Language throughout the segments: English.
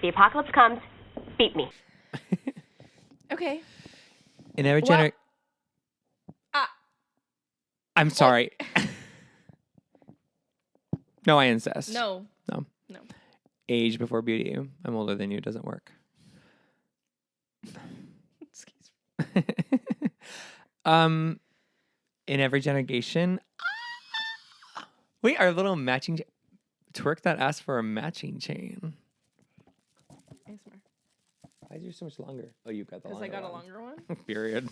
the apocalypse comes, beat me. Okay. In every generation... I'm sorry. No, I incest. No. Age before beauty. I'm older than you. It doesn't work. Excuse me. In every generation. Wait, our little matching... Twerk that ass for a matching chain. ASMR. Why is yours so much longer? Oh, you got the longer Because I got one. a longer one. Period.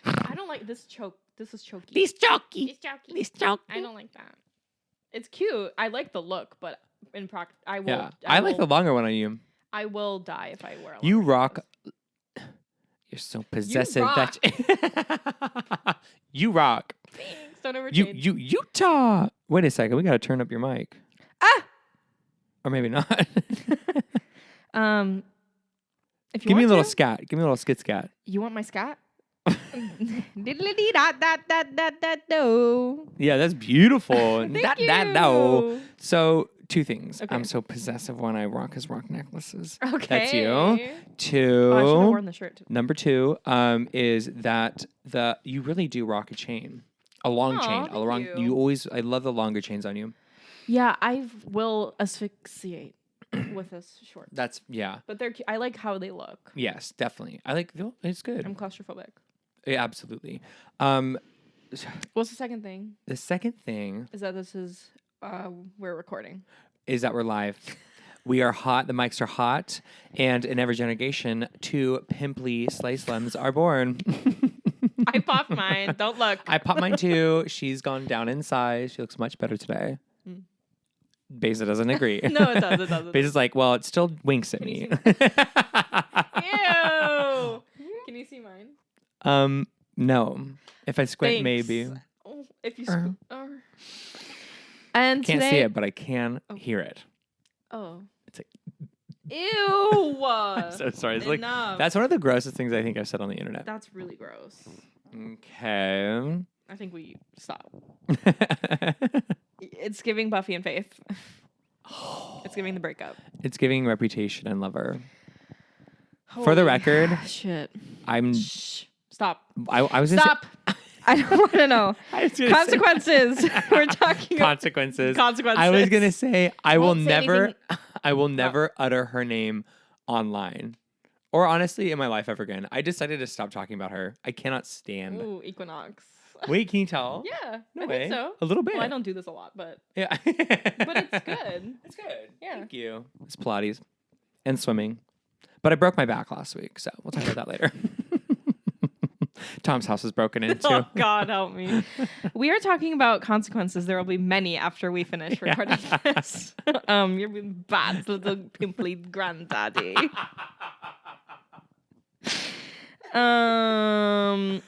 I don't like this choke. This is choky. These chokey. It's choky. These chokey. I don't like that. It's cute. I like the look, but in practice, I will. Yeah, I like the longer one on you. I will die if I wear a You longer rock. dress. You're so possessive. rock. You rock. Thanks. Don't ever change. Utah. Wait a second. We got to turn up your mic. Or maybe not. If you Give me a want little to, scat. Give me a little skit scat. You want my scat? Diddly-dee-dot-dot-dot-dot-do. Yeah, that's beautiful. Thank you. No. So, two things. Okay. I'm so possessive when I rock his rock necklaces. Okay. That's you. Oh, Two. I should have worn the shirt too. Number two is that you really do rock a chain. A long chain. Thank you. I love the longer chains on you. Yeah, I will asphyxiate with this short. Yeah. But I like how they look. Yes, definitely. It's good. I'm claustrophobic. Yeah, absolutely. What's the second thing? The second thing Is that this is we're recording. is that we're live. We are hot. The mics are hot. And in every generation, 2 pimply slice lemons are born. I popped mine. Don't look. I popped mine too. She's gone down in size. She looks much better today. Beyza doesn't agree. No, it does. It does. Beyza's like, well, it still winks at Can me. you Ew. Can you see mine? No. If I squint, Thanks. maybe. Oh, if you and Can't today, see it, but I can hear it. Oh. It's like, Ew. I'm so sorry. It's like, Enough. that's one of the grossest things I think I've said on the internet. That's really gross. Okay. I think we stop. It's giving Buffy and Faith. It's giving the breakup. It's giving reputation and lover. For the record, shit. I'm. Shh. Stop. I was gonna Stop. I don't want to know. I was gonna Consequences. We're talking consequences. Consequences. I was gonna say I will Won't say never. anything. I will never utter her name online, or honestly in my life ever again. I decided to stop talking about her. I cannot stand. Ooh, Equinox. Wait, can you tell? Yeah, No I way. think so. A little bit. Well, I don't do this a lot, but Yeah. but it's good. It's good. Yeah. Thank you. It's Pilates and swimming. But I broke my back last week, so we'll talk about that later. Tom's house is broken into. Oh, God help me. We are talking about consequences. There will be many after we finish recording this. You're being bad little pimply granddaddy.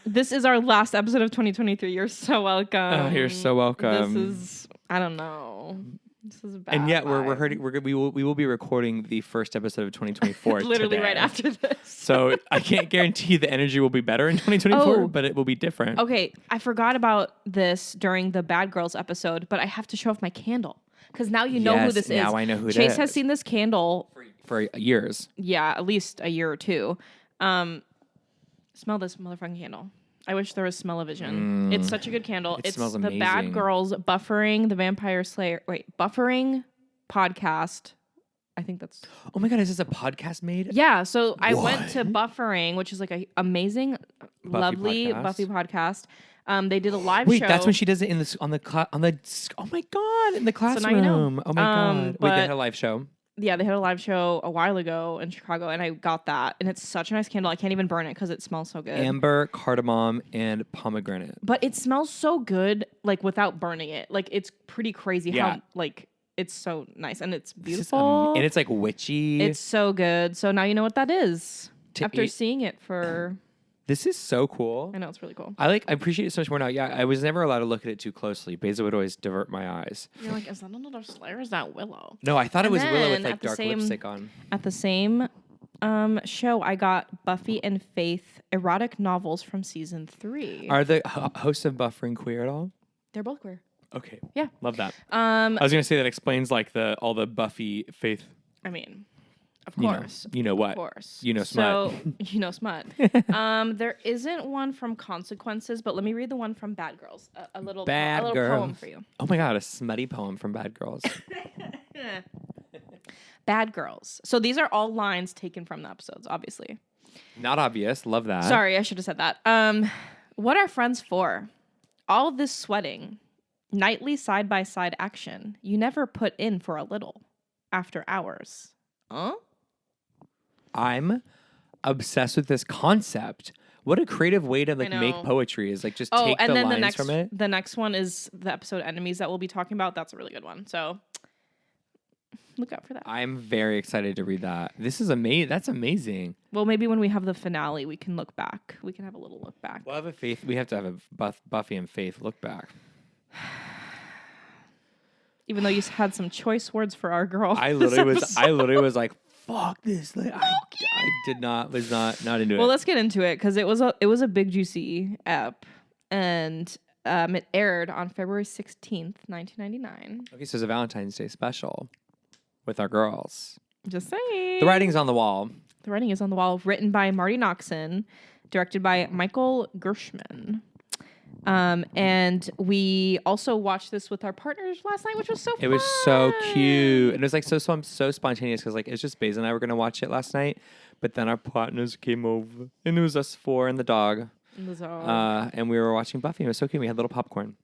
This is our last episode of 2023. You're so welcome. Oh, you're so welcome. This is, I don't know. This is a bad. And yet vibe. we will be recording the first episode of 2024 Literally today. right after this. So I can't guarantee the energy will be better in 2024, Oh. but it will be different. Okay, I forgot about this during the Bad Girls episode, but I have to show off my candle because now you know who Yes, this is. now I know who it Chase is. has seen this candle. For years. Yeah, at least a year or two. Smell this motherfucking candle. I wish there was smell-o-vision. It's such a good candle. It It's smells the amazing. Bad Girls Buffering the Vampire Slayer. Wait, Buffering podcast. I think that's... Oh my God, is this a podcast made? Yeah, so I went What? to Buffering, which is like a amazing, lovely podcast? Buffy podcast. They did a live Wait, show. that's when she does it in the oh my God, in the classroom. now you know. Oh my God. Wait, they but- had a live show. Yeah, they had a live show a while ago in Chicago, and I got that. And it's such a nice candle. I can't even burn it because it smells so good. Amber, cardamom, and pomegranate. But it smells so good, like, without burning it. Like, it's pretty crazy Yeah. how, like, it's so nice. And it's It's just beautiful. and it's like witchy. It's so good. So now you know what that is. To After eat- seeing it for... This is so cool. I know, it's really cool. I appreciate it so much more now. Yeah, I was never allowed to look at it too closely. Beyza would always divert my eyes. You're like, is that another Slayer? Is that Willow? No, I thought it And was Willow with then like at the dark same- lipstick on. At the same show, I got Buffy and Faith erotic novels from season 3. Are the hosts of Buffering queer at all? They're both queer. Okay. Yeah. Love that. I was gonna say that explains like all the Buffy Faith. I mean, Of course. You know what? Of course. You know smut. So, you know smut. There isn't one from Consequences, but let me read the one from Bad Girls. A little poem for you. Oh my God, a smutty poem from Bad Girls. Bad Girls. So these are all lines taken from the episodes, obviously. Not obvious. Love that. Sorry, I should have said that. What are friends for? All this sweating, nightly side-by-side action. You never put in for a little. After hours. Huh? I'm obsessed with this concept. What a creative way to like make poetry is like just take the lines from it. The next one is the episode Enemies that we'll be talking about. That's a really good one. So look out for that. I'm very excited to read that. This is amazing. That's amazing. Well, maybe when we have the finale, we can look back. We can have a little look back. We'll have we have to have a Buffy and Faith look back. Even though you had some choice words for our girl. I literally was like, fuck this. Like, I was not into it. Well, let's get into it because it was a big juicy ep, and it aired on February 16th, 1999. Okay, so it's a Valentine's Day special with our girls. Just saying. The writing's on the wall. The writing is on the wall. Written by Marty Noxon, directed by Michael Gershman. And we also watched this with our partners last night, which was so fun. It was so cute. And it was like so spontaneous because like it's just Beyza and I were going to watch it last night. But then our partners came over and it was us four and the dog. And we were watching Buffy. It was so cute. We had little popcorn.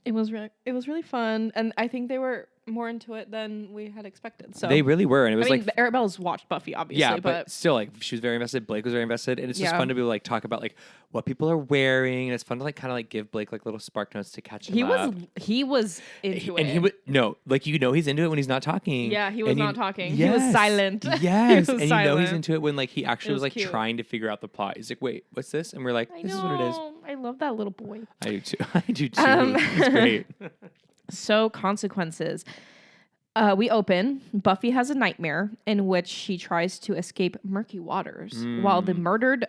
It was really fun. And I think they were more into it than we had expected. So they really were. And it was Arabella's watched Buffy, obviously. Yeah, but still, like, she was very invested. Blake was very invested. And it's just fun to be able to, like, talk about, like, what people are wearing. And it's fun to, like, kind of, like, give Blake, like, little spark notes to catch him up. He was into it. And he would, no, like, you know he's into it when he's not talking. Yeah, he was not talking. Yes, he was silent. Yes. And you know he's into it when, like, he actually was like, cute. Trying to figure out the plot. He's like, wait, what's this? And we're like, this is what it is. I love that little boy. I do, too. It's great. So, Consequences. We open. Buffy has a nightmare in which she tries to escape murky waters while the murdered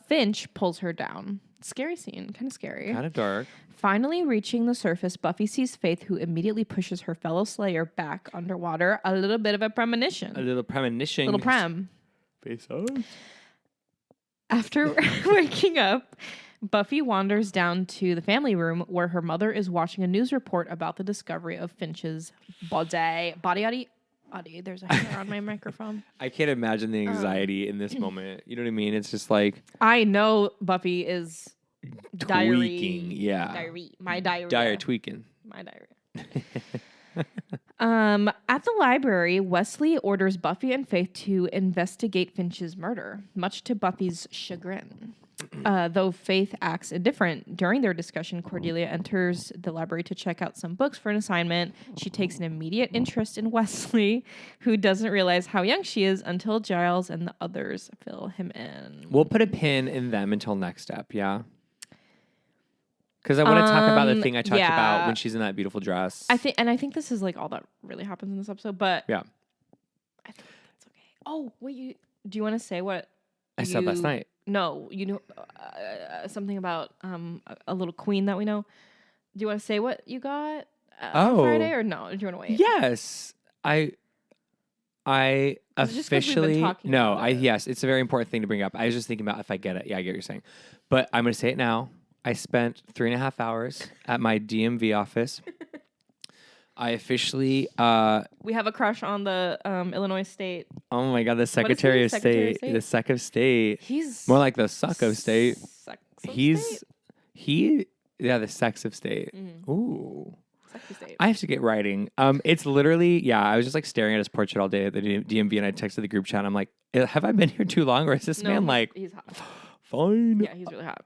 Finch pulls her down. Scary scene. Kind of scary. Kind of dark. Finally reaching the surface, Buffy sees Faith, who immediately pushes her fellow Slayer back underwater. A little bit of a premonition. A little premonition. Little prem. Beyza. After waking up, Buffy wanders down to the family room where her mother is watching a news report about the discovery of Finch's body. There's a hair on my microphone. I can't imagine the anxiety in this moment. You know what I mean? It's just like... I know Buffy is tweaking. My diarrhea. Diarrhea tweaking. My diarrhea. At the library, Wesley orders Buffy and Faith to investigate Finch's murder, much to Buffy's chagrin. Though Faith acts indifferent, during their discussion, Cordelia enters the library to check out some books for an assignment. She takes an immediate interest in Wesley, who doesn't realize how young she is until Giles and the others fill him in. We'll put a pin in them until next step, yeah? Because I want to talk about the thing I talked about when she's in that beautiful dress. I think this is like all that really happens in this episode, but yeah, I think that's okay. Oh, wait, do you want to say what I said last night? No, you know something about a little queen that we know. Do you want to say what you got on Friday, or no? Do you want to wait? Yes, I officially yes, it's a very important thing to bring up. I was just thinking about if I get it. Yeah, I get what you're saying, but I'm going to say it now. I spent 3.5 hours at my DMV office. I officially... we have a crush on the Illinois State... Oh my God, the Secretary of State. The Sec of State. He's... More like the Suck of State. The Sex of State. Mm-hmm. Ooh. Sex of State. I have to get writing. It's literally... I was just like staring at his portrait all day at the DMV and I texted the group chat and I'm like, have I been here too long or is this man like... He's hot. Fine. Yeah, he's really hot.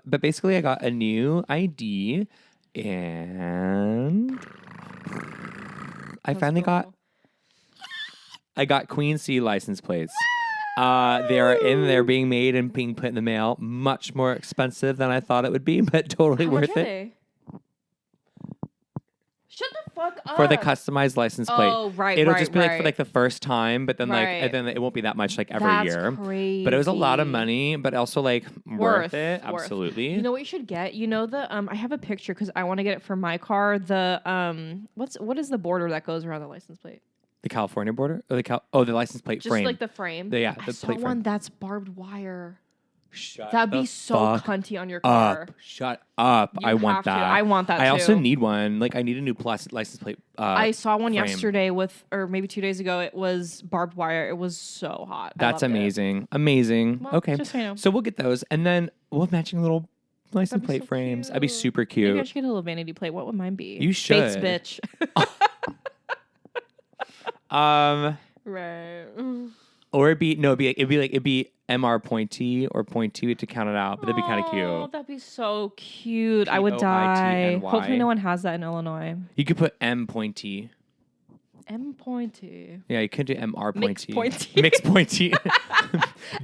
But basically I got a new ID and I got Queen C license plates. They are in there being made and being put in the mail. Much more expensive than I thought it would be, but totally worth it. Shut the fuck up. For the customized license plate. Oh, right. It'll just be like for like the first time, but then and then it won't be that much like every year. Crazy. But it was a lot of money, but also like worth it. Absolutely. You know what you should get? You know the I have a picture because I want to get it for my car. The what is the border that goes around the license plate? The California border? Or the license plate Just frame. like the frame. Yeah, I the saw plate one frame. that's barbed wire. Shut That'd be the so fuck cunty on your car. up. Shut up. You I want have to. that. I want that I also too. need one. Like, I need a new license plate. I saw one frame. yesterday or maybe 2 days ago. It was barbed wire. It was so hot. That's I loved it. amazing. Amazing. Well, okay. just so you know. So we'll get those. And then we'll have matching little license That'd be plate so frames. That'd be cute. super Maybe I cute. should get a little vanity plate. What would mine be? You Faith's should. bitch. Right. Or it'd be MR pointy or pointy to count it out, but that'd be kind of Oh, cute. that'd be so cute. I would die. POITNY. Hopefully no one has that in Illinois. You could put M pointy. M pointy. Yeah, you could do MR pointy. Mix pointy. Mix pointy.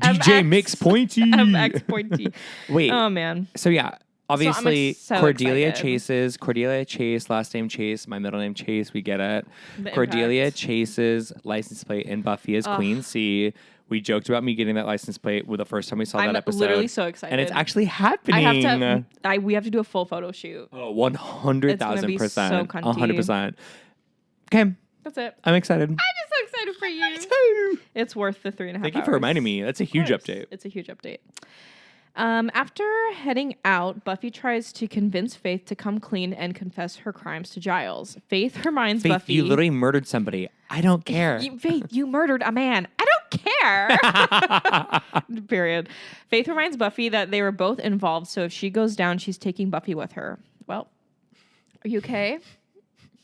DJ Mix pointy. MX pointy. Wait. Oh man. So yeah, obviously so Cordelia excited. Cordelia Chase, last name Chase, my middle name Chase. We get it. The Cordelia impact. Chase's license plate in Buffy is Queen C. We joked about me getting that license plate with the first time we saw I'm that episode. literally so excited. And it's actually happening. I have to. We have to do a full photo shoot. Oh, 100,000%. so cunty. 100%. Okay, That's it. I'm excited. I'm just so excited for you. It's worth the 3.5 Thank you hours. for reminding me. That's a huge Of course. update. It's a huge update. After heading out, Buffy tries to convince Faith to come clean and confess her crimes to Giles. Faith reminds Faith, Buffy, you literally murdered somebody. I don't care. Faith, you murdered a man. I don't care. Period. Faith reminds Buffy that they were both involved, so if she goes down, she's taking Buffy with her. Well, are you okay?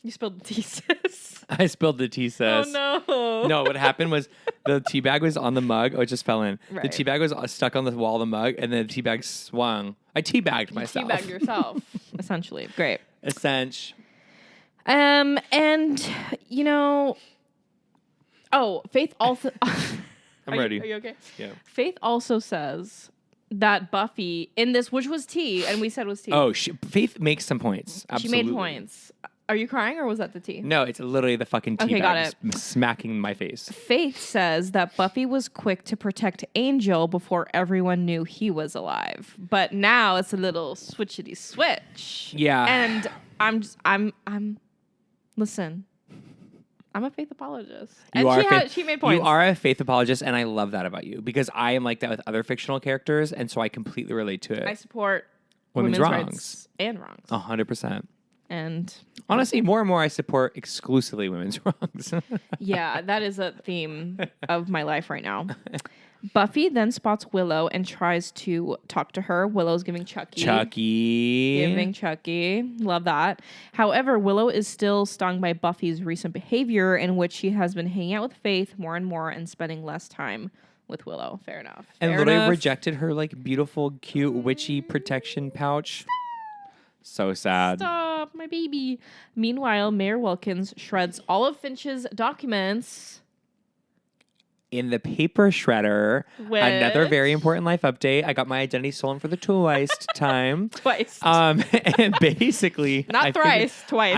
You spilled the tea, sis. I spilled the tea, sis. Oh, no. No, what happened was the tea bag was on the mug. Oh, it just fell in. The Right. tea bag was stuck on the wall of the mug, and then the tea bag swung. I tea bagged myself. Teabag yourself, essentially. Great. Essentially. And you know, Faith also. I'm ready. Are you okay? Yeah. Faith also says that Buffy in this, which was tea, and we said was tea. Oh, Faith makes some points. Absolutely. She made points. Are you crying or was that the tea? No, it's literally the fucking tea Okay, got bag smacking my face. Faith says that Buffy was quick to protect Angel before everyone knew he was alive, but now it's a little switchity switch. Yeah. And listen. I'm a Faith apologist. She made points. You are a Faith apologist, and I love that about you because I am like that with other fictional characters, and so I completely relate to it. I support Women's rights wrongs. and wrongs. 100%. And Honestly, more and more I support exclusively women's wrongs. yeah, that is a theme of my life right now. Buffy then spots Willow and tries to talk to her. Willow's giving Chucky. Giving Chucky. Love that. However, Willow is still stung by Buffy's recent behavior in which she has been hanging out with Faith more and more and spending less time with Willow. Fair enough. And Fair literally enough. rejected her like beautiful, cute, witchy protection pouch. So sad. Stop, my baby. Meanwhile, Mayor Wilkins shreds all of Finch's documents. In the paper shredder, another very important life update. I got my identity stolen for the twice time. Twice. And basically, Not thrice, twice.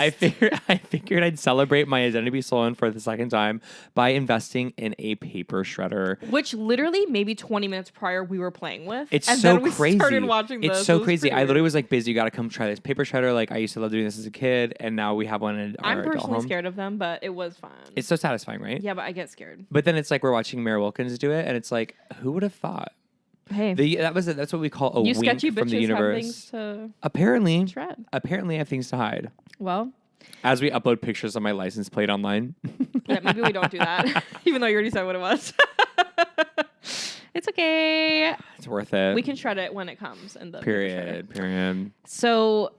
I figured I'd celebrate my identity stolen for the second time by investing in a paper shredder. Which literally maybe 20 minutes prior we were playing with. It's and so then we crazy. started watching this. It's so It was crazy. pretty I literally weird. was like, Biz, you got to come try this paper shredder. Like I used to love doing this as a kid, and now we have one in our I'm adult personally home. scared of them, but it was fun. It's so satisfying, right? Yeah, but I get scared. But then it's like we're watching Mayor Wilkins do it, and it's like, who would have thought? Hey, That's what we call a you wink sketchy from the bitches have universe. things to Apparently, shred. I have things to hide. Well, As we upload pictures of my license plate online. yeah, maybe we don't do that, even though you already said what it was. It's okay. It's worth it. We can shred it when it comes in the Period. So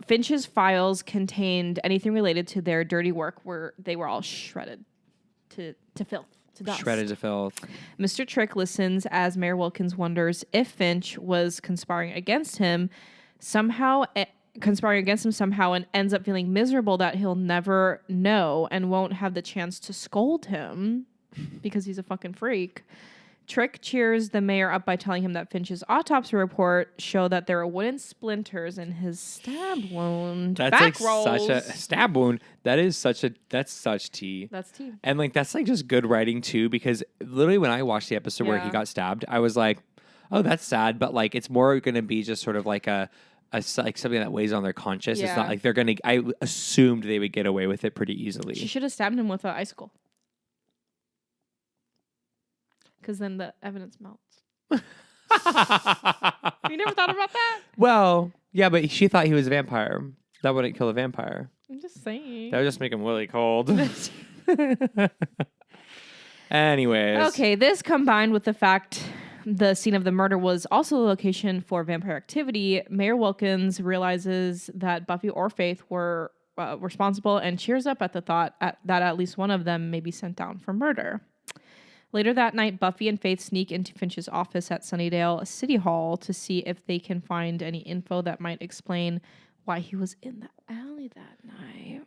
Finch's files contained anything related to their dirty work where they were all shredded to filth, to dust. Shredded to filth. Mr. Trick listens as Mayor Wilkins wonders if Finch was conspiring against him somehow, and ends up feeling miserable that he'll never know and won't have the chance to scold him because he's a fucking freak. Trick cheers the mayor up by telling him that Finch's autopsy report show that there are wooden splinters in his stab wound. That's Back like rolls. such a stab wound. That's such tea. That's tea. And like that's like just good writing too, because literally when I watched the episode where he Yeah. got stabbed, I was like, oh, that's sad, but like it's more gonna be just sort of like like something that weighs on their conscience. It's Yeah. not like I assumed they would get away with it pretty easily. She should have stabbed him with an icicle. Because then the evidence melts. You never thought about that? Well, yeah, but she thought he was a vampire. That wouldn't kill a vampire. I'm just saying. That would just make him really cold. Anyways. Okay, this combined with the fact the scene of the murder was also the location for vampire activity, Mayor Wilkins realizes that Buffy or Faith were responsible and cheers up at the thought that at least one of them may be sent down for murder. Later that night, Buffy and Faith sneak into Finch's office at Sunnydale City Hall to see if they can find any info that might explain why he was in the alley that night.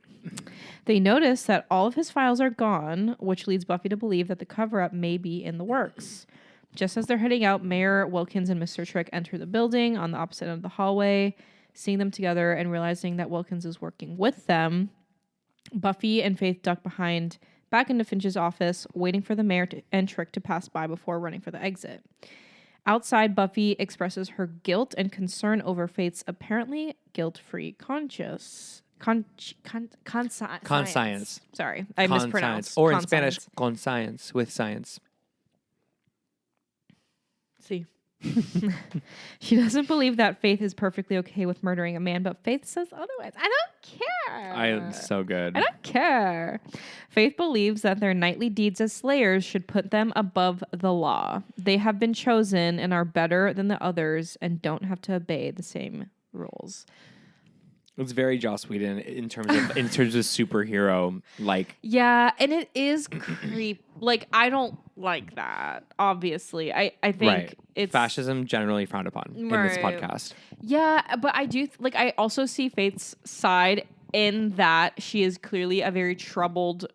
They notice that all of his files are gone, which leads Buffy to believe that the cover-up may be in the works. Just as they're heading out, Mayor Wilkins and Mr. Trick enter the building on the opposite end of the hallway. Seeing them together and realizing that Wilkins is working with them, Buffy and Faith duck back into Finch's office, waiting for the mayor and Trick to pass by before running for the exit. Outside, Buffy expresses her guilt and concern over Faith's apparently guilt-free conscience. Conscience. Sorry, I mispronounced. Or in Spanish, conscience, with science. See. She doesn't believe that Faith is perfectly okay with murdering a man, but Faith says otherwise. I don't care. I am so good. I don't care. Faith believes that their nightly deeds as slayers should put them above the law. They have been chosen and are better than the others and don't have to obey the same rules. It's very Joss Whedon in terms of superhero, like. Yeah, and it is creep. Like, I don't like that, obviously. I think it's... Fascism generally frowned upon in this podcast. Yeah, but I do... I also see Faith's side in that she is clearly a very troubled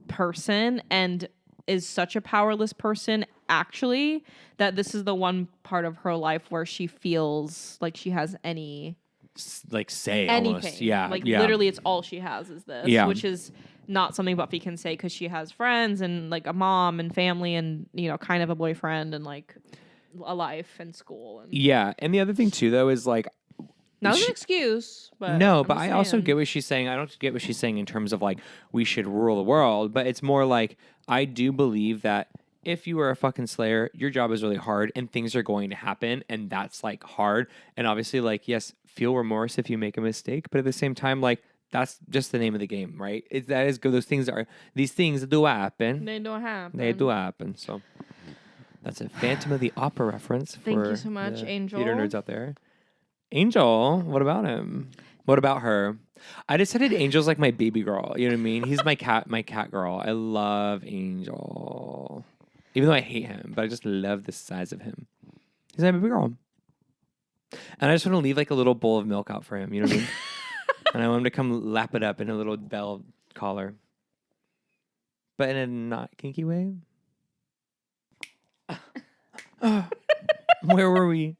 person and is such a powerless person, actually, that this is the one part of her life where she feels like she has any... say anything. Almost. Yeah. Literally it's all she has is this, which is not something Buffy can say because she has friends and a mom and family and, kind of a boyfriend and a life and school. And and the other thing too, though, is not an excuse, but no, but I also get what she's saying. I don't get what she's saying in terms of we should rule the world, but it's more I do believe that if you are a fucking slayer, your job is really hard and things are going to happen and that's hard. And obviously yes, feel remorse if you make a mistake, but at the same time, that's just the name of the game, right? That is good. These things do happen. They do happen. They do happen. So that's a Phantom of the Opera reference for Thank you so much, Angel. Theater nerds out there. Angel, what about him? What about her? I decided Angel's my baby girl. You know what I mean? He's my cat girl. I love Angel. Even though I hate him, but I just love the size of him. He's my baby girl. And I just want to leave a little bowl of milk out for him. You know what I mean? And I want him to come lap it up in a little bell collar. But in a not kinky way. Where were we?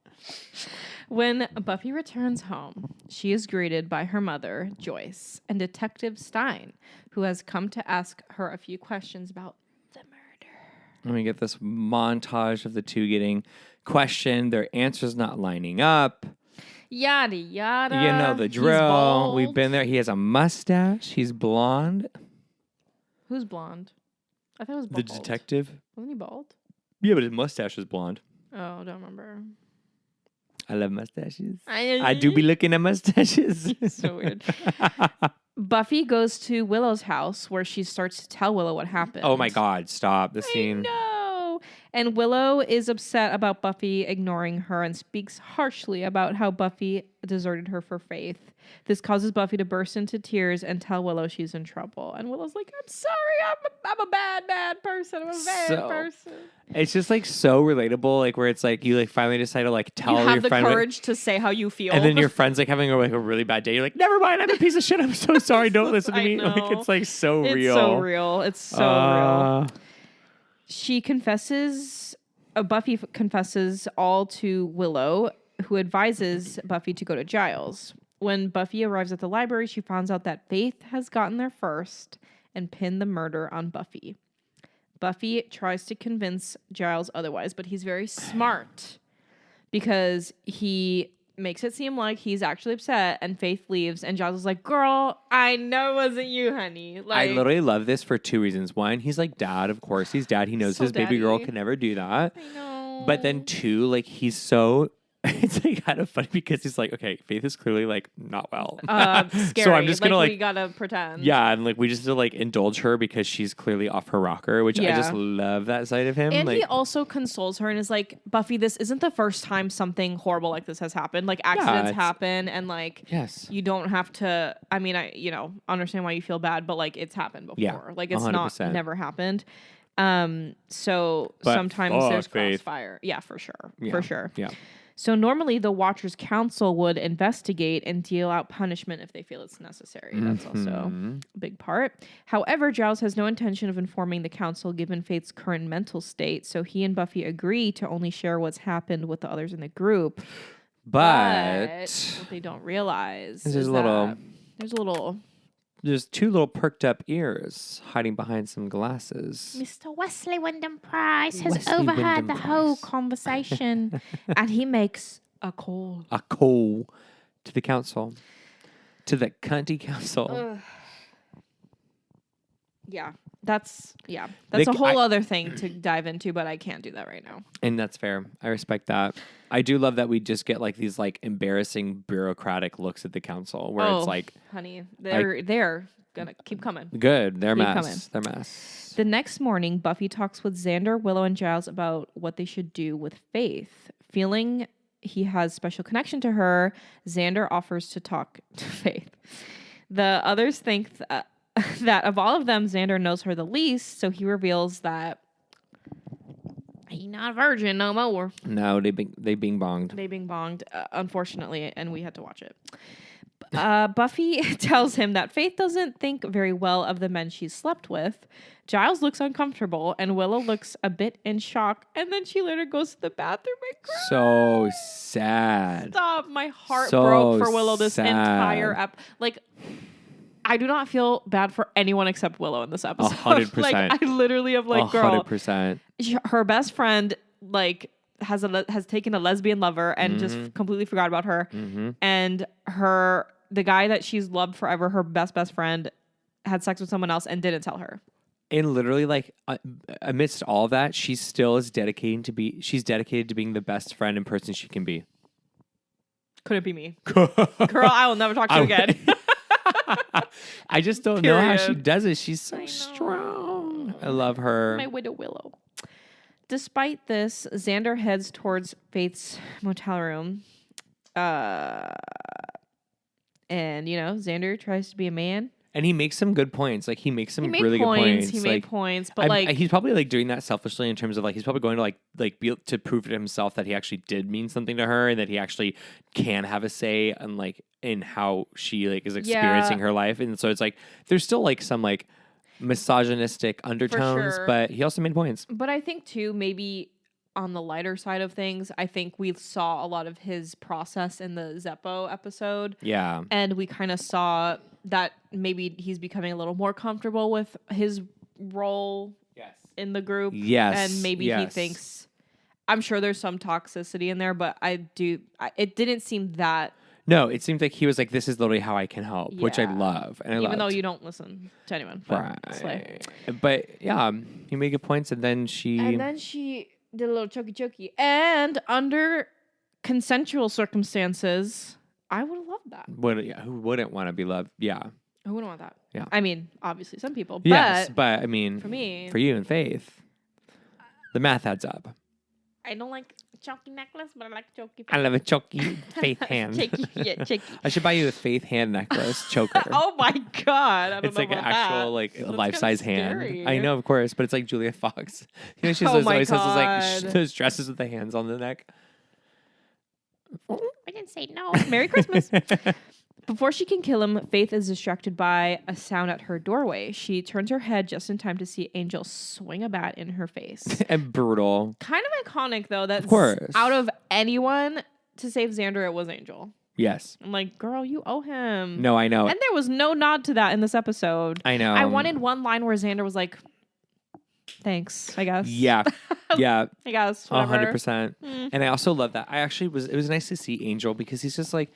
When Buffy returns home, she is greeted by her mother, Joyce, and Detective Stein, who has come to ask her a few questions about the murder. Let me get this montage of the two getting questioned, their answers not lining up. Yada, yada. You know the drill. We've been there. He has a mustache. He's blonde. Who's blonde? I thought it was bald. The detective. Wasn't he bald? Yeah, but his mustache is blonde. Oh, don't remember. I love mustaches. I do be looking at mustaches. So weird. Buffy goes to Willow's house where she starts to tell Willow what happened. Oh my God, stop the scene. No. And Willow is upset about Buffy ignoring her and speaks harshly about how Buffy deserted her for Faith. This causes Buffy to burst into tears and tell Willow she's in trouble. And Willow's like, I'm sorry, I'm a bad person. I'm a bad person. It's just so relatable, where it's you finally decide to tell your friend. You have the courage to say how you feel. And then your friend's having a really bad day. You're like, never mind, I'm a piece of shit. I'm so sorry. Don't listen to me. It's so real. It's so real. It's so real. She confesses, Buffy confesses all to Willow, who advises Buffy to go to Giles. When Buffy arrives at the library, she finds out that Faith has gotten there first and pinned the murder on Buffy. Buffy tries to convince Giles otherwise, but he's very smart because he makes it seem like he's actually upset, and Faith leaves, and Giles is like, girl, I know it wasn't you, honey. Like, I literally love this for two reasons. One, he's like dad. Of course, he's dad. He knows So his baby girl daddy. can never do that. I know. But then two, like he's so. It's like kind of funny because he's like, okay, Faith is clearly like not well. Scary. So I'm just gonna we gotta pretend. yeah, and like we just have to like indulge her because she's clearly off her rocker, which I just love that side of him. And like, he also consoles her and is like, Buffy, this isn't the first time something horrible like this has happened. Like accidents happen, and like you don't have to. I mean, I understand why you feel bad, but like it's happened before. Yeah, like it's 100%. never happened. So But sometimes there's Faith. crossfire. Yeah, for sure. Yeah, For sure. Yeah. So normally the Watchers Council would investigate and deal out punishment if they feel it's necessary. That's also a big part. However, Giles has no intention of informing the council given Faith's current mental state, so he and Buffy agree to only share what's happened with the others in the group. But What they don't realize There's is a little- that there's a little there's two little perked up ears hiding behind some glasses. Mr. Wesley Wyndham Price has Wesley overheard Wyndham the whole Price. conversation, and he makes a call. A call to the council. To the cunty council. Yeah, that's a whole I- other thing to dive into, but I can't do that right now. And that's fair. I respect that. I do love that we just get like these like embarrassing bureaucratic looks at the council where it's like, honey, they're gonna keep coming. good, they're Keep mess. They're mess. The next morning, Buffy talks with Xander, Willow, and Giles about what they should do with Faith. Feeling he has special connection to her, Xander offers to talk to Faith. The others think that of all of them, Xander knows her the least, so he reveals that he's not a virgin no more. No, they bing bonged. They bing bonged, unfortunately, and we had to watch it. Buffy tells him that Faith doesn't think very well of the men she's slept with. Giles looks uncomfortable, and Willow looks a bit in shock, and then she later goes to the bathroom and cries. So sad. Stop. My heart So broke for Willow this sad. entire Like, I do not feel bad for anyone except Willow in this episode. 100%. Like, I literally am like, girl, 100%. her best friend, like, has taken a lesbian lover and just completely forgot about her. And the guy that she's loved forever, her best friend, had sex with someone else and didn't tell her. And literally, like, amidst all of that, she still is dedicated to being the best friend and person she can be. Couldn't be me. Girl, I will never talk to you again. I just don't know how she Period. does it. She's so strong. I love her. My widow Willow. Despite this, Xander heads towards Faith's motel room. And, Xander tries to be a man. And he makes some good points. Like, he makes some really good points. He like, made points, but he's probably like doing that selfishly in terms of like he's probably going to like be to prove to himself that he actually did mean something to her and that he actually can have a say and like in how she like is experiencing her life. And so it's like there's still like some like misogynistic undertones, sure. but he also made points. But I think too, maybe on the lighter side of things, I think we saw a lot of his process in the Zeppo episode. Yeah. And we kind of saw that maybe he's becoming a little more comfortable with his role in the group. Yes. And maybe he thinks, I'm sure there's some toxicity in there, but it didn't seem that. No, it seems like he was like, this is literally how I can help, which I love. And even though you don't listen to anyone. But right. But yeah, he made good points. And then she did a little choky. And under consensual circumstances, I would have loved that. who wouldn't want to be loved? Yeah. Who wouldn't want that? Yeah. I mean, obviously some people. Yes, but I mean, for me, for you and Faith, the math adds up. I don't like choky necklace, but I like choky. I love a choky Faith hand. Cheeky. I should buy you a Faith hand necklace choker. Oh my god! I don't It's know like an about actual that. like That's life-size kinda hand. scary. I know, of course, but it's like Julia Fox. She's Oh my always has God. like those dresses with the hands on the neck. I didn't say no. Merry Christmas. Before she can kill him, Faith is distracted by a sound at her doorway. She turns her head just in time to see Angel swing a bat in her face. And brutal. Kind of iconic, though. That Of course. out of anyone to save Xander, it was Angel. Yes. I'm like, girl, you owe him. No, I know. And there was no nod to that in this episode. I know. I wanted one line where Xander was like, thanks, I guess. Yeah. Yeah. I guess. Whatever. 100%. And I also love that. It was nice to see Angel because he's just like,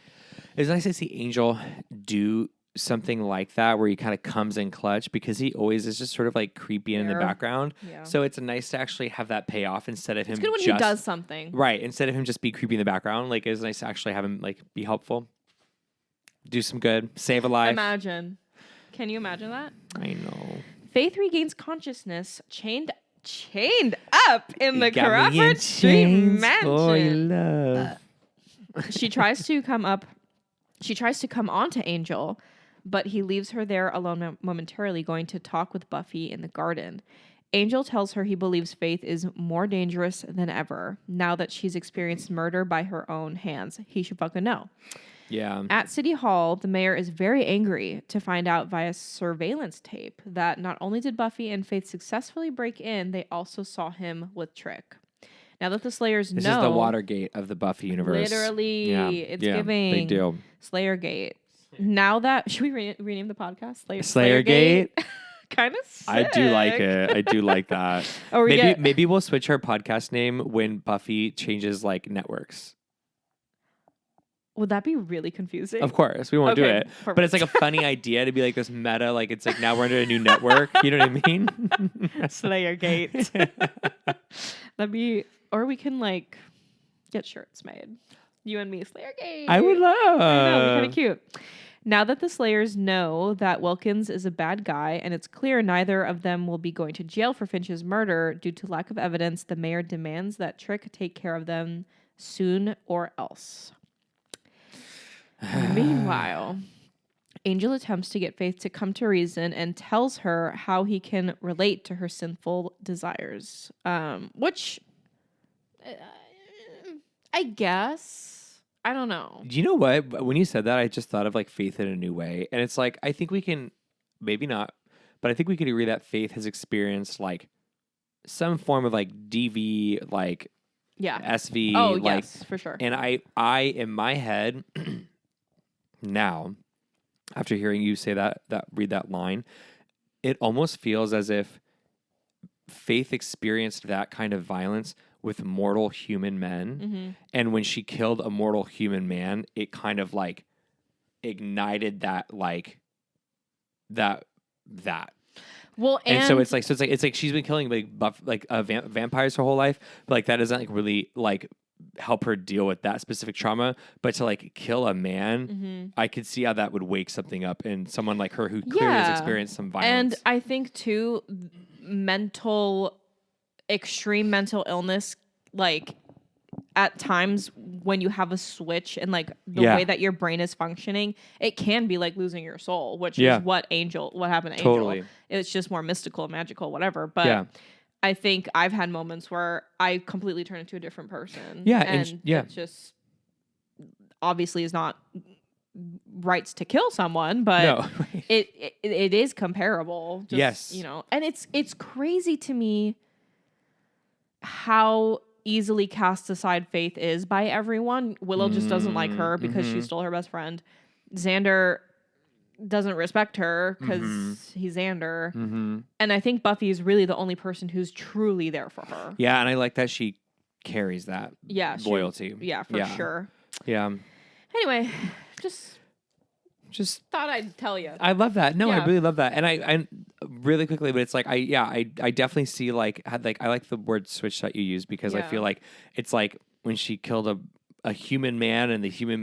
it's nice to see Angel do something like that where he kind of comes in clutch because he always is just sort of like creepy in the background. Yeah. So it's nice to actually have that payoff instead of him. It's good when he does something. Right. Instead of him just be creepy in the background. Like it's nice to actually have him like be helpful, do some good, save a life. Imagine. Can you imagine that? I know. Faith regains consciousness, chained up in the Got me in Crawford Street chains for mansion. love. She tries to come onto Angel, but he leaves her there alone momentarily, going to talk with Buffy in the garden. Angel tells her he believes Faith is more dangerous than ever. Now that she's experienced murder by her own hands, he should fucking know. Yeah. At City Hall, the mayor is very angry to find out via surveillance tape that not only did Buffy and Faith successfully break in, they also saw him with Trick. Now that the Slayers know... This is the Watergate of the Buffy universe. Literally. Yeah. It's yeah, giving big deal. Slayergate. Now that... Should we rename the podcast? Slayergate? Kind of sick. I do like it. I do like that. Maybe we'll switch our podcast name when Buffy changes like networks. Would that be really confusing? Of course, we won't do it. Perfect. But it's like a funny idea to be like this meta, like it's like now we're under a new network. You know what I mean? Slayergate. That'd be, or we can like get shirts made. You and me, Slayergate. I would love. I know, it'd be kind of cute. Now that the Slayers know that Wilkins is a bad guy, and it's clear neither of them will be going to jail for Finch's murder due to lack of evidence, the mayor demands that Trick take care of them soon or else. Meanwhile, Angel attempts to get Faith to come to reason and tells her how he can relate to her sinful desires. Which, I guess, I don't know. You know what? When you said that, I just thought of like Faith in a new way. And it's like, I think we can, maybe not, but I think we could agree that Faith has experienced like some form of like DV, like SV. Oh, like, yes, for sure. And I in my head... Now, after hearing you say read that line, it almost feels as if Faith experienced that kind of violence with mortal human men. Mm-hmm. And when she killed a mortal human man, it kind of like ignited that, like that. Well, and so it's like she's been killing like vampires her whole life, but like that doesn't like really like help her deal with that specific trauma, but to like kill a man, I could see how that would wake something up in someone like her who clearly has experienced some violence. And I think too, extreme mental illness, like at times when you have a switch and like the way that your brain is functioning, it can be like losing your soul, which is what happened to Angel. It's just more mystical, magical, whatever. But I think I've had moments where I completely turn into a different person. Yeah. And it just obviously is not rights to kill someone, but it is comparable. Just, yes. You know, and it's crazy to me how easily cast aside Faith is by everyone. Willow just doesn't like her because she stole her best friend. Xander doesn't respect her because he's Xander. And I think Buffy is really the only person who's truly there for her. Yeah, and I like that she carries that loyalty. For sure. Yeah. Anyway, just thought I'd tell you. I love that. No, I really love that. And I really quickly, but it's like I definitely see like I like the word switch that you use because I feel like it's like when she killed a human man and the human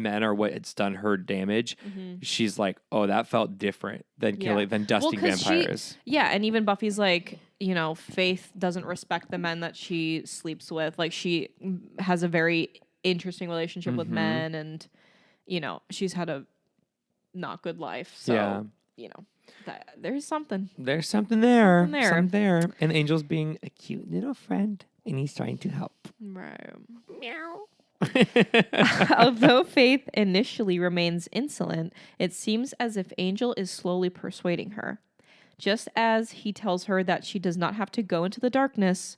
men are what it's done her damage. She's like, oh, that felt different than dusting vampires. And even Buffy's like, you know, Faith doesn't respect the men that she sleeps with. Like she has a very interesting relationship with men, and you know, she's had a not good life. So you know, there's something. There's something there. Something there. And Angel's being a cute little friend, and he's trying to help. Right. Meow. Although Faith initially remains insolent, it seems as if Angel is slowly persuading her. Just as he tells her that she does not have to go into the darkness,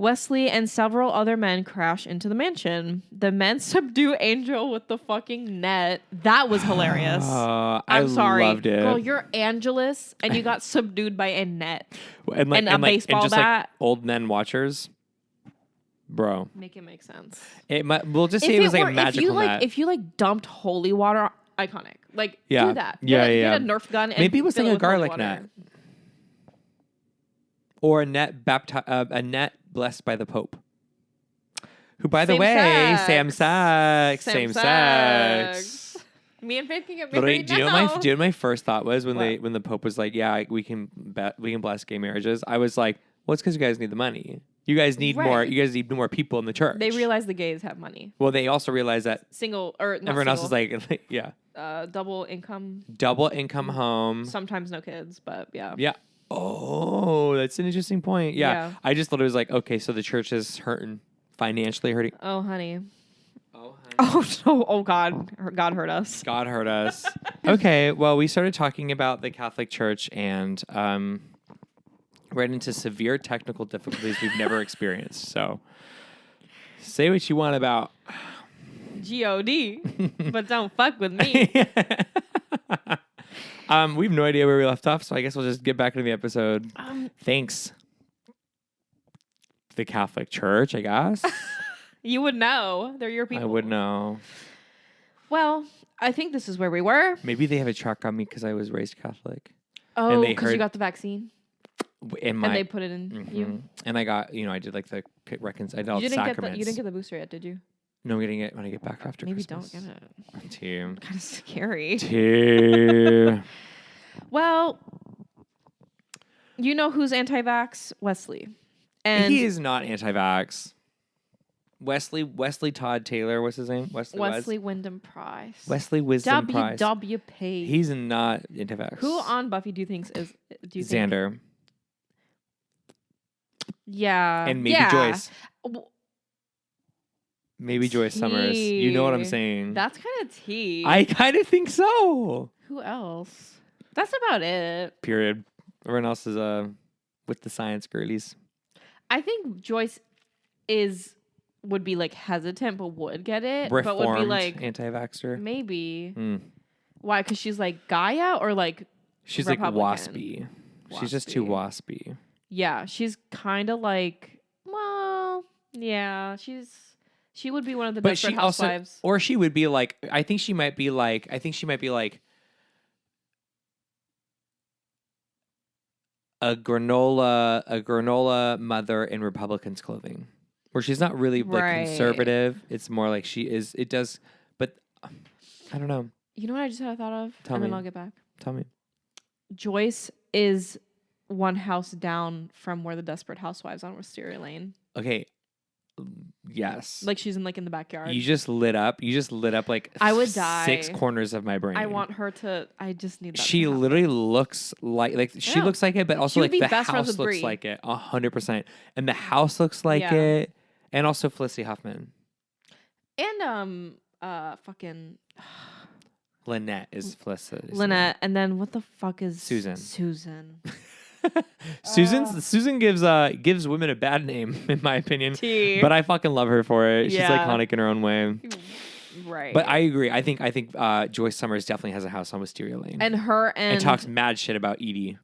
Wesley and several other men crash into the mansion. The men subdue Angel with the fucking net. That was hilarious. I'm sorry. Loved it. Girl, you're Angelus and you got subdued by a net. And a baseball bat. Like old men watchers. Bro. Make it make sense. We'll just say it was like a magical net. If you like dumped holy water, iconic. Like, do that. Yeah. Get a Nerf gun and maybe it was like a garlic water. net. Or a net blessed by the Pope. Who, by the way, same sex. Me and Faith can get married do you know what my first thought was when the Pope was like, yeah, we can bless gay marriages? I was like, well, it's because you guys need the money. You guys need more. You guys need more people in the church. They realize the gays have money. Well, they also realize that everyone else is like, yeah, double income home. Sometimes no kids, but yeah. Yeah. Oh, that's an interesting point. Yeah. I just thought it was like, okay, so the church is financially hurting. Oh, honey. Oh, no. Oh, God. God hurt us. God hurt us. Okay, well, we started talking about the Catholic Church and ran into severe technical difficulties we've never experienced. So say what you want about G-O-D, but don't fuck with me. We have no idea where we left off, so I guess we'll just get back into the episode. Thanks. The Catholic Church, I guess. You would know. They're your people. I would know. Well, I think this is where we were. Maybe they have a track on me because I was raised Catholic. Oh, because you got the vaccine? And they put it in you? And I got, I did like the sacraments. You didn't get the booster yet, did you? No, I'm getting it when I get back after Maybe Christmas. Don't get it. Too. Kind of scary. Too. Well, you know who's anti-vax? Wesley. And he is not anti-vax. Wesley Todd Taylor, what's his name? Wesley Wyndham Price. Wesley Wisdom Price. WWP. He's not anti-vax. Who on Buffy do you think is? Xander. Yeah. And maybe Joyce. Maybe Joyce Summers. You know what I'm saying. That's kind of tea. I kind of think so. Who else? That's about it. Period. Everyone else is with the science girlies. I think Joyce would be like hesitant, but would get it. Reformed, but would be like anti-vaxxer. Maybe. Why? Because she's like Gaia or like she's Republican? Like waspy. She's just too waspy. Yeah, she's kind of like, well, yeah, she would be one of the desperate housewives. Or she would be like, I think she might be like a granola mother in Republicans clothing, where she's not really like conservative. It's more like she is. It does, but I don't know. You know what I just had a thought of? Then I'll get back. Tell me. Joyce is one house down from where the Desperate Housewives on Wisteria Lane. Okay. Yes. Like she's in the backyard. You just lit up like I would die. 6 corners of my brain. I want her to. I just need that. She literally looks like she looks like it, but also like the house looks like it 100%, and the house looks like it, and also Felicity Huffman. And fucking Lynette is Felicity. Lynette, and then what the fuck is Susan? Susan gives women a bad name, in my opinion. But I fucking love her for it. She's iconic in her own way. Right. But I agree. I think Joyce Summers definitely has a house on Wisteria Lane. And talks mad shit about Edie.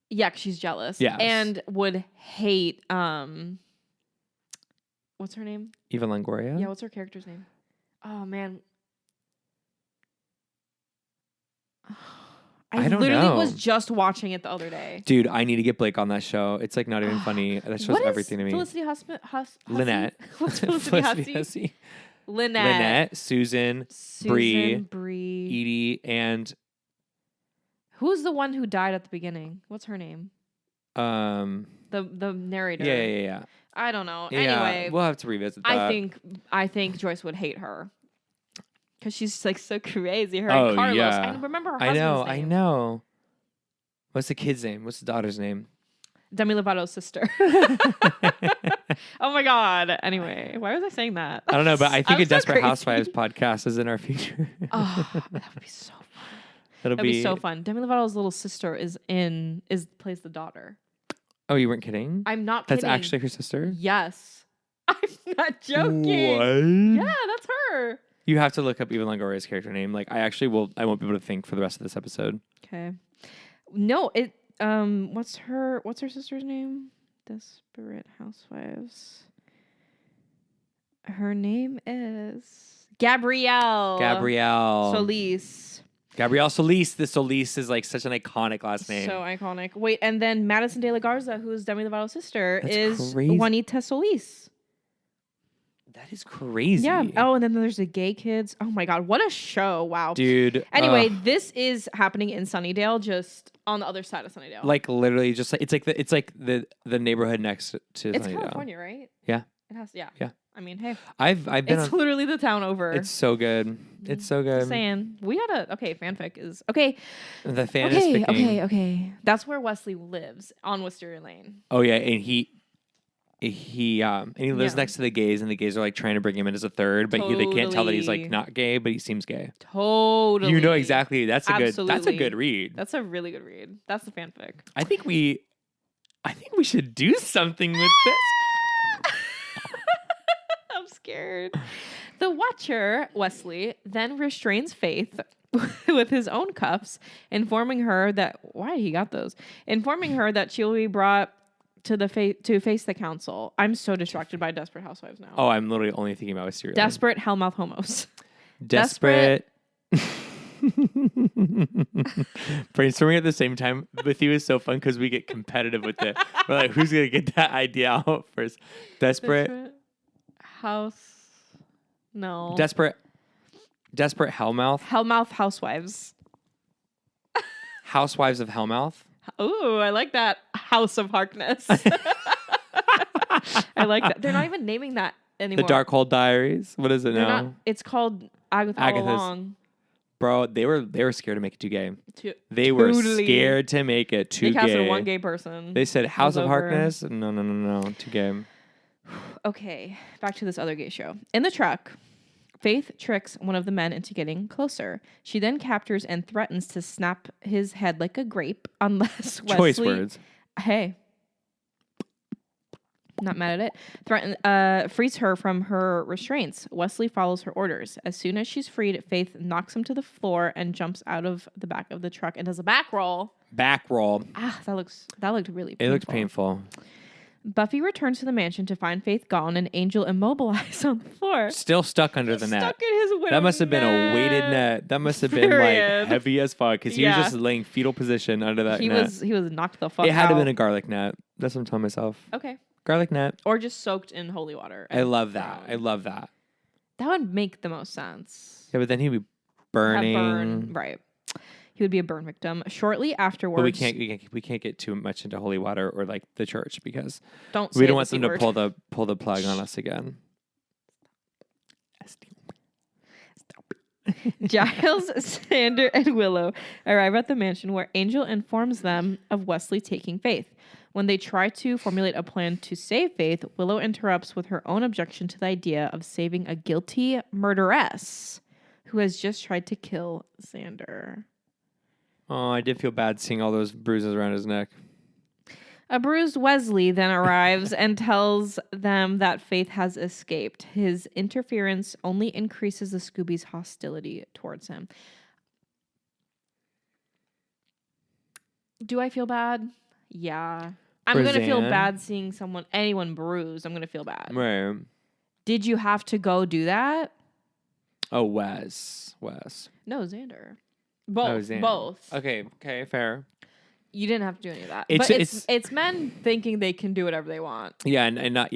Yeah, 'cause she's jealous. Yes. And would hate what's her name? Eva Longoria? Yeah, what's her character's name? Oh man. I literally was just watching it the other day. Dude, I need to get Blake on that show. It's like not even funny. That shows everything to me. Felicity Lynette. What's Felicity Hussey? Lynette, Susan, Bree, Edie, and who's the one who died at the beginning? What's her name? The narrator. Yeah. I don't know. Yeah, Anyway, we'll have to revisit that. I think Joyce would hate her. Because she's like so crazy. Her and Carlos. Yeah. I remember her husband's name. I know. What's the kid's name? What's the daughter's name? Demi Lovato's sister. Oh my God. Anyway, why was I saying that? I don't know, but I think a Desperate Housewives podcast is in our future. Oh, that would be so fun. That'd be so fun. Demi Lovato's little sister plays the daughter. Oh, you weren't kidding? I'm not That's kidding. actually her sister? Yes. I'm not joking. What? Yeah, that's her. You have to look up Eva Longoria's character name. Like, I won't be able to think for the rest of this episode. Okay. No, what's her sister's name? Desperate Housewives. Her name is Gabrielle Solis. Gabrielle Solis. The Solis is like such an iconic last name. So iconic. Wait, and then Madison de la Garza, who's Demi Lovato's sister, That's is crazy. Juanita Solis. That is crazy. Yeah. Oh, and then there's the gay kids. Oh my God, what a show! Wow, dude. Anyway, this is happening in Sunnydale, just on the other side of Sunnydale. Like literally, just like it's like the neighborhood next to. It's Sunnydale. California, right? Yeah. It has. Yeah. Yeah. I mean, hey, I've been. It's literally the town over. It's so good. It's so good. Just saying, we gotta. Okay, fanfic is okay. The fan is picking. Okay. That's where Wesley lives on Wisteria Lane. Oh yeah, and he lives next to the gays, and the gays are like trying to bring him in as a third, but they can't tell that he's like not gay, but he seems gay. Totally. You know exactly. That's a Absolutely. good read. That's a really good read. That's the fanfic. I think we should do something with this. I'm scared. The Watcher, Wesley, then restrains Faith with his own cuffs, informing her that she will be brought to face the council. I'm so distracted by Desperate Housewives now. Oh, I'm literally only thinking about Wisteria. Desperate HELLMOUTH HOMOS. Desperate. Brainstorming at the same time with you is so fun because we get competitive with it. We're like, who's gonna get that idea out first? Desperate Hellmouth. HELLMOUTH Housewives. Housewives of Hellmouth. Ooh, I like that. House of Harkness. I like that. They're not even naming that anymore. The Darkhold Diaries. What is it now? It's called Agatha all along. Bro, they were scared to make it too gay. They were scared to make it too gay. They casted one gay person. They said House of Harkness. No, too gay. Okay, back to this other gay show. In the truck, Faith tricks one of the men into getting closer. She then captures and threatens to snap his head like a grape unless Wesley... Choice words. Hey. Not mad at it. Frees her from her restraints. Wesley follows her orders. As soon as she's freed, Faith knocks him to the floor and jumps out of the back of the truck and does a back roll. Back roll. Ah, that looked really painful. It looked painful. Buffy returns to the mansion to find Faith gone and Angel immobilized on the floor. Still stuck under the net. Stuck in his widow's That must have been a weighted net. That must have been like heavy as fuck because he was just laying fetal position under that net. He was knocked the fuck out. It had to have been a garlic net. That's what I'm telling myself. Okay. Garlic net. Or just soaked in holy water. I love that. I love that. That would make the most sense. Yeah, but then he'd be burning. Right. He would be a burn victim. Shortly afterwards. But we can't get too much into holy water or like the church because we don't want them to pull the plug on us again. Giles, Sander, and Willow arrive at the mansion where Angel informs them of Wesley taking Faith. When they try to formulate a plan to save Faith, Willow interrupts with her own objection to the idea of saving a guilty murderess who has just tried to kill Sander. Oh, I did feel bad seeing all those bruises around his neck. A bruised Wesley then arrives and tells them that Faith has escaped. His interference only increases the Scooby's hostility towards him. Do I feel bad? Yeah. I'm going to feel bad seeing anyone bruised. I'm going to feel bad. Right. Did you have to go do that? Oh, Wes. No, Xander. Both. Okay, fair. You didn't have to do any of that. It's men thinking they can do whatever they want. Yeah, and not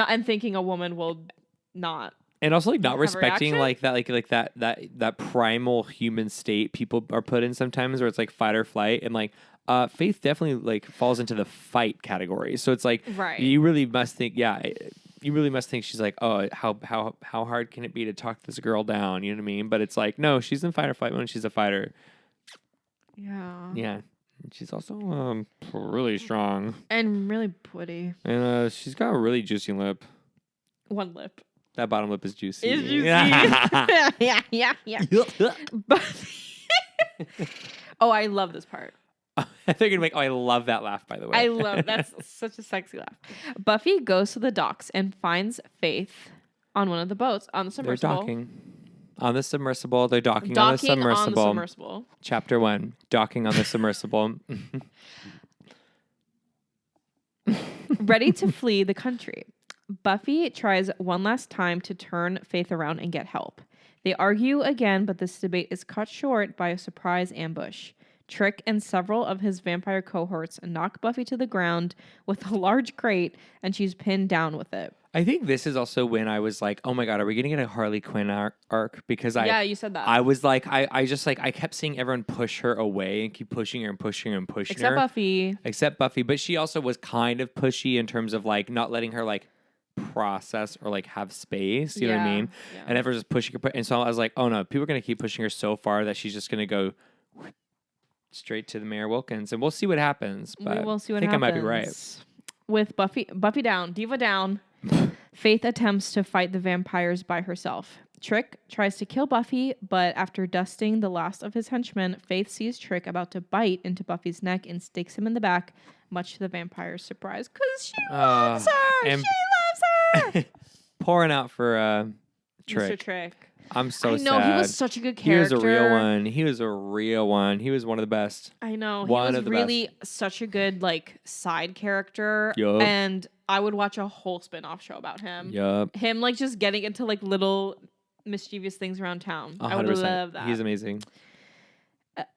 and thinking a woman will not. And also like not respecting like that primal human state people are put in sometimes where it's like fight or flight and like Faith definitely like falls into the fight category. So it's like you really must think she's like, oh, how hard can it be to talk this girl down? You know what I mean? But it's like, no, she's in fight or flight when she's a fighter. Yeah. Yeah. She's also really strong. And really pretty. And she's got a really juicy lip. One lip. That bottom lip is juicy. It's juicy. Yeah. But oh, I love this part. They're gonna be like, oh, I love that laugh, by the way. I love that's such a sexy laugh. Buffy goes to the docks and finds Faith on one of the boats on the They're submersible. docking on the submersible. They're docking on the submersible. Chapter 1, docking on the submersible. Ready to flee the country. Buffy tries one last time to turn Faith around and get help. They argue again, but this debate is cut short by a surprise ambush. Trick and several of his vampire cohorts knock Buffy to the ground with a large crate, and she's pinned down with it. I think this is also when I was like, oh my God, are we going to get a Harley Quinn arc? Because yeah, you said that. I was like, I kept seeing everyone push her away and keep pushing her and pushing her and pushing her. Except Buffy. But she also was kind of pushy in terms of like not letting her like process or like have space. You know what I mean? Yeah. And everyone's just pushing her. And so I was like, oh no, people are going to keep pushing her so far that she's just going to go straight to the Mayor Wilkins. And we'll see what happens. But we will see what happens. I think I might be right. With Buffy down, Diva down. Faith attempts to fight the vampires by herself. Trick tries to kill Buffy, but after dusting the last of his henchmen, Faith sees Trick about to bite into Buffy's neck and sticks him in the back, much to the vampire's surprise, because she loves her! She loves her! Pouring out for Trick. Mr. Trick. I'm so sad. I know, he was such a good character. He was a real one. He was one of the best. I know. He was really such a good, like, side character. Yup. And I would watch a whole spin-off show about him. Yup. Him, like, just getting into, like, little mischievous things around town. 100%. I would love that. He's amazing.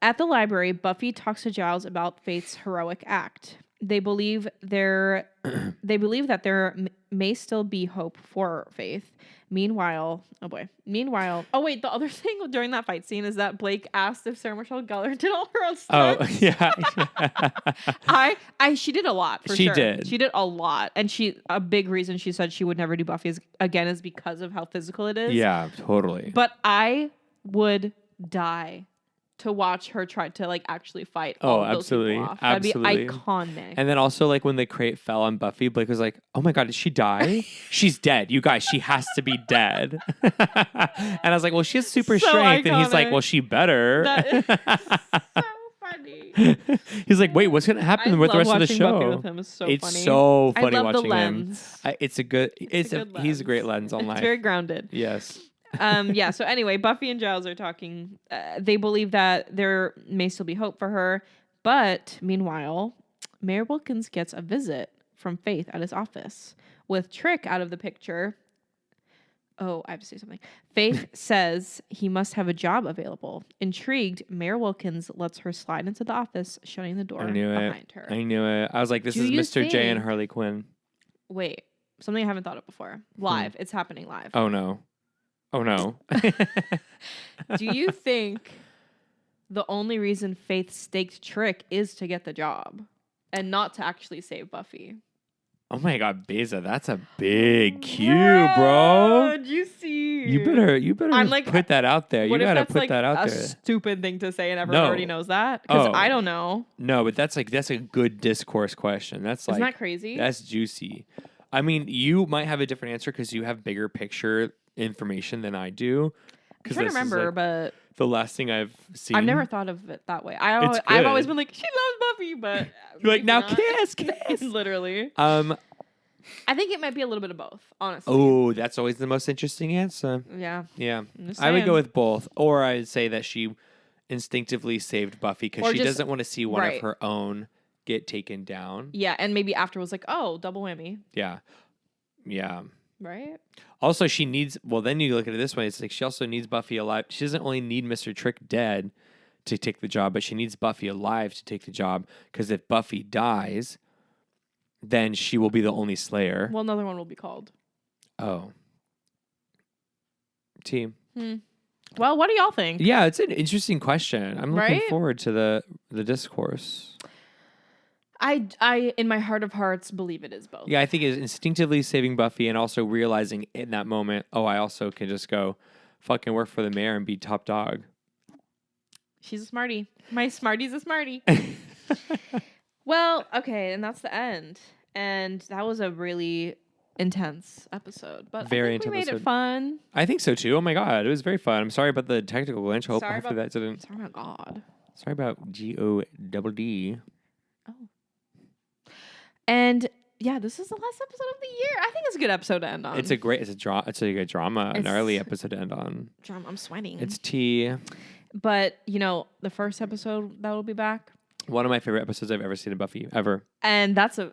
At the library, Buffy talks to Giles about Faith's heroic act. They believe that there may still be hope for Faith. Meanwhile, oh wait, the other thing during that fight scene is that Blake asked if Sarah Michelle Gellar did all her own stunts. Oh, yeah. She did a lot, for sure. She did a lot. And a big reason she said she would never do Buffy again is because of how physical it is. Yeah, totally. But I would die to watch her try to like actually fight all of those people off. That'd be iconic. And then also like when the crate fell on Buffy, Blake was like, oh my God, did she die? She's dead. You guys, she has to be dead. And I was like, well, she has super strength. Iconic. And he's like, well, she better. That is so funny. He's like, wait, what's going to happen with the rest of the show? Buffy with him is so it's funny. so funny I love watching the lens. him. He's a great lens on life. It's very grounded. Yes. So anyway, Buffy and Giles are talking. They believe that there may still be hope for her. But meanwhile, Mayor Wilkins gets a visit from Faith at his office. With Trick out of the picture. Oh, I have to say something. Faith says he must have a job available. Intrigued, Mayor Wilkins lets her slide into the office, shutting the door behind her. I knew it. I was like, this is Mr. J and Harley Quinn. Wait, something I haven't thought of before. Live. It's happening live. Oh, no. Oh, no. Do you think the only reason Faith staked Trick is to get the job and not to actually save Buffy? Oh my God, Beyza, that's a big cue, bro. Juicy. You better put that out there. You gotta put that out there. A stupid thing to say and everyone already knows that? Because I don't know. No, but that's a good discourse question. Isn't that crazy? That's juicy. I mean, you might have a different answer because you have bigger picture information than I do. I'm trying to remember, but the last thing I've seen. I've never thought of it that way. I've always been like, she loves Buffy, but you're like, now kiss. Literally. I think it might be a little bit of both, honestly. Oh, that's always the most interesting answer. Yeah. Yeah. I would go with both. Or I'd say that she instinctively saved Buffy because she doesn't want to see one of her own get taken down. Yeah, and maybe after was like, oh, double whammy. Yeah. Yeah. Right? Also, she needs, well, then you look at it this way. It's like she also needs Buffy alive. She doesn't only need Mr. Trick dead to take the job, but she needs Buffy alive to take the job. Because if Buffy dies, then she will be the only Slayer. Well, another one will be called. Oh. Team. Well, what do y'all think? Yeah, it's an interesting question. I'm looking forward to the discourse. I, in my heart of hearts, believe it is both. Yeah, I think it's instinctively saving Buffy and also realizing in that moment, I also can just go fucking work for the mayor and be top dog. She's a smarty. My smarty's a smarty. Well, okay, and that's the end. And that was a really intense episode. But very I think we made it fun. I think so too. Oh my God, it was very fun. I'm sorry about the technical glitch. Hopefully that didn't. Sorry about God. Sorry about GODD. Oh. And yeah, this is the last episode of the year. I think it's a good episode to end on. It's a good drama, an early episode to end on. Drama. I'm sweating. It's tea. But, the first episode that will be back. One of my favorite episodes I've ever seen of Buffy, ever. And that's a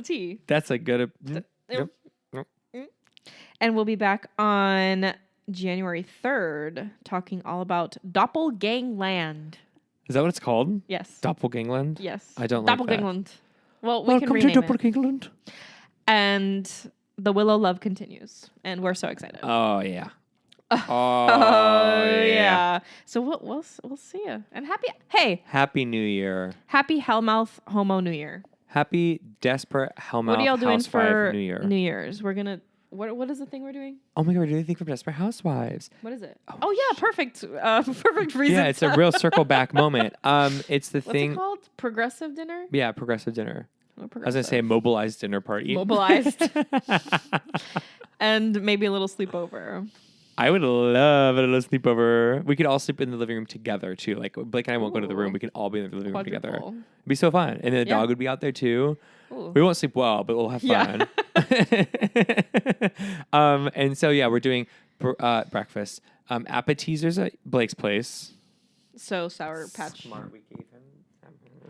tea. That's a good... Yep. And we'll be back on January 3rd talking all about Doppelgangland. Is that what it's called? Yes. Doppelgangland? Yes. I don't like that. Doppelgangland. Well, we can Welcome rename to Doppelgangland. it. And the Willow love continues. And we're so excited. Oh, yeah. Yeah. So we'll see you. And Happy New Year. Happy Hellmouth Homo New Year. Happy Desperate Hellmouth What are y'all doing for New Year? New Year's? We're gonna. What is the thing we're doing? Oh my God, we're doing anything from Desperate Housewives. What is it? Oh yeah, perfect. Perfect reason. Yeah, it's a real circle back moment. It's the What's thing. it called? Progressive dinner. Yeah, progressive dinner. I was Progressive. gonna say a mobilized dinner party. Mobilized. And maybe a little sleepover. I would love a little sleepover. We could all sleep in the living room together too. Like Blake and I won't go to the room. We can all be in the living room together. It'd be so fun. And then the dog would be out there too. Ooh. We won't sleep well, but we'll have fun. And so yeah, we're doing breakfast. Appetizers at Blake's place. So Sour Patch. Smart, we gave him.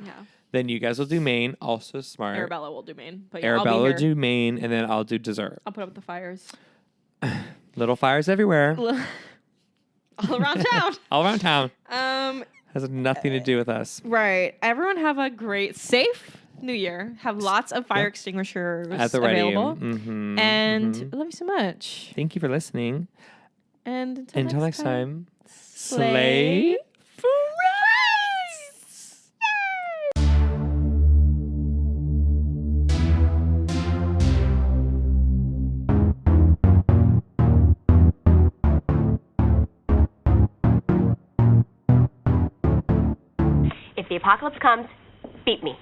Yeah. Then you guys will do main. Also smart. Arabella will do main. But Arabella will do main, and then I'll do dessert. I'll put up the fires. Little fires everywhere. All around town. All around town. Has nothing to do with us. Right. Everyone have a great, safe New Year. Have lots of fire extinguishers At the ready. available. Mm-hmm, And I love you so much. Thank you for listening. And Until next time, slay FRIGHTS! If the apocalypse comes, beat me.